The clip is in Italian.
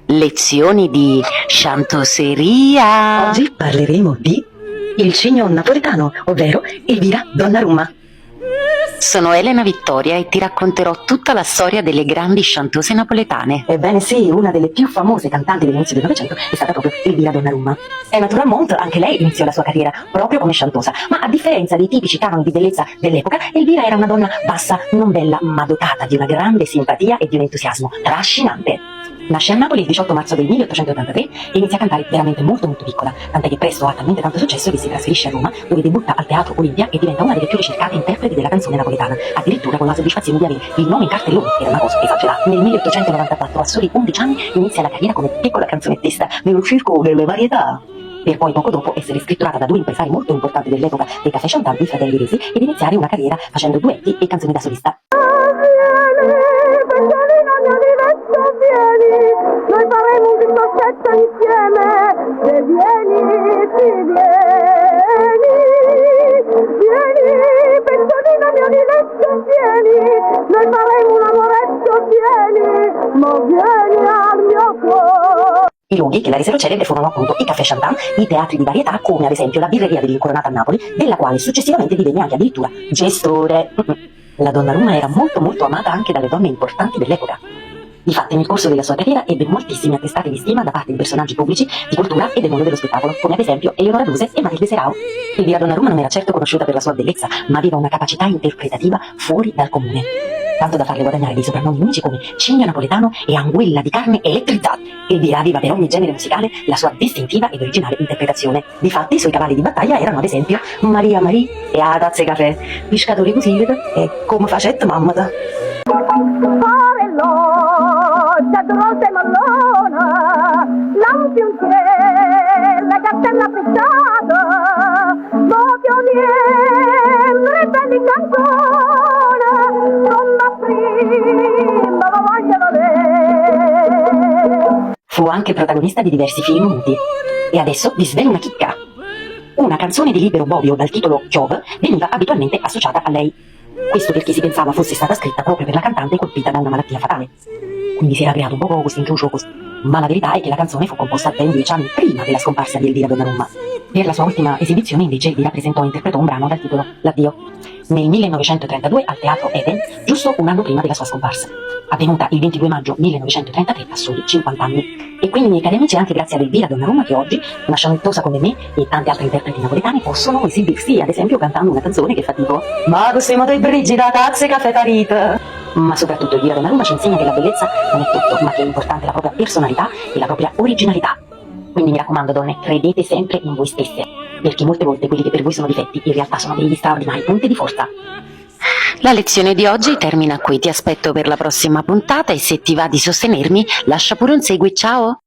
Lezioni di sciantoseria. Oggi parleremo di il cigno napoletano, ovvero Elvira Donnarumma. Sono Elena Vittoria e ti racconterò tutta la storia delle grandi chantose napoletane. Ebbene sì, una delle più famose cantanti dell'inizio del Novecento è stata proprio Elvira Donnarumma. E naturalmente anche lei iniziò la sua carriera proprio come chantosa, ma a differenza dei tipici canoni di bellezza dell'epoca, Elvira era una donna bassa, non bella, ma dotata di una grande simpatia e di un entusiasmo trascinante. Nasce a Napoli il 18 marzo del 1883 e inizia a cantare veramente molto piccola, tant'è che presto ha talmente tanto successo che si trasferisce a Roma, dove debutta al Teatro Olimpia e diventa una delle più ricercate interpreti della canzone napoletana, addirittura con la soddisfazione di avere il nome in cartellone, che era una cosa esagerata. Nel 1894, a soli 11 anni, inizia la carriera come piccola canzonettista nel circo delle varietà, per poi poco dopo essere scritturata da due impresari molto importanti dell'epoca dei Café Chantant, i fratelli Resi, ed iniziare una carriera facendo duetti e canzoni da solista. Noi faremo un discorsetto insieme, se vieni, si vieni, pentolino mio di letto, vieni, noi faremo un amoretto, vieni, ma vieni al mio cuore. I luoghi che la resero celebre furono appunto i Café Chantant, i teatri di varietà come ad esempio la birreria dell'Incoronata a Napoli, della quale successivamente divenne anche addirittura gestore. La Donnarumma era molto amata anche dalle donne importanti dell'epoca. Difatti nel corso della sua carriera ebbe moltissime attestate di stima da parte di personaggi pubblici, di cultura e del mondo dello spettacolo, come ad esempio Eleonora Duse e Matilde Serao. Elvira Donnarumma non era certo conosciuta per la sua bellezza, ma aveva una capacità interpretativa fuori dal comune, tanto da farle guadagnare dei soprannomi unici come Cigno Napoletano e Anguilla di carne elettrizzata. Elvira aveva per ogni genere musicale la sua distintiva ed originale interpretazione. Difatti i suoi cavalli di battaglia erano ad esempio Maria Marie e a tazze caffè, pescatori così e come facette mammata. Rosa e mallona, lampione, cattella frittata, proprio niente, belli cantone, non la prima la vogliono lei. Fu anche protagonista di diversi film muti. E adesso vi svelo una chicca. Una canzone di Libero Bobbio dal titolo Chiove veniva abitualmente associata a lei. Questo perché si pensava fosse stata scritta proprio per la cantante colpita da una malattia fatale. Quindi si era creato un po' questo incrocio, ma la verità è che la canzone fu composta ben 10 anni prima della scomparsa di Elvira Donnarumma. Per la sua ultima esibizione invece Elvira presentò e interpretò un brano dal titolo L'addio, nel 1932 al Teatro Eden, giusto un anno prima della sua scomparsa, avvenuta il 22 maggio 1933 a soli 50 anni. E quindi, miei cari amici, è anche grazie ad Elvira Donnarumma che oggi una sciantosa come me e tante altre interpreti napoletane possono esibirsi, ad esempio cantando una canzone che fa tipo "Ma questo modo è brigida, tazze caffè tarita". Ma soprattutto Elvira Donnarumma ci insegna che la bellezza non è tutto, ma che è importante la propria personalità e la propria originalità. Quindi mi raccomando donne, credete sempre in voi stesse, perché molte volte quelli che per voi sono difetti in realtà sono degli straordinari punti di forza. La lezione di oggi termina qui, ti aspetto per la prossima puntata e se ti va di sostenermi lascia pure un segui, ciao!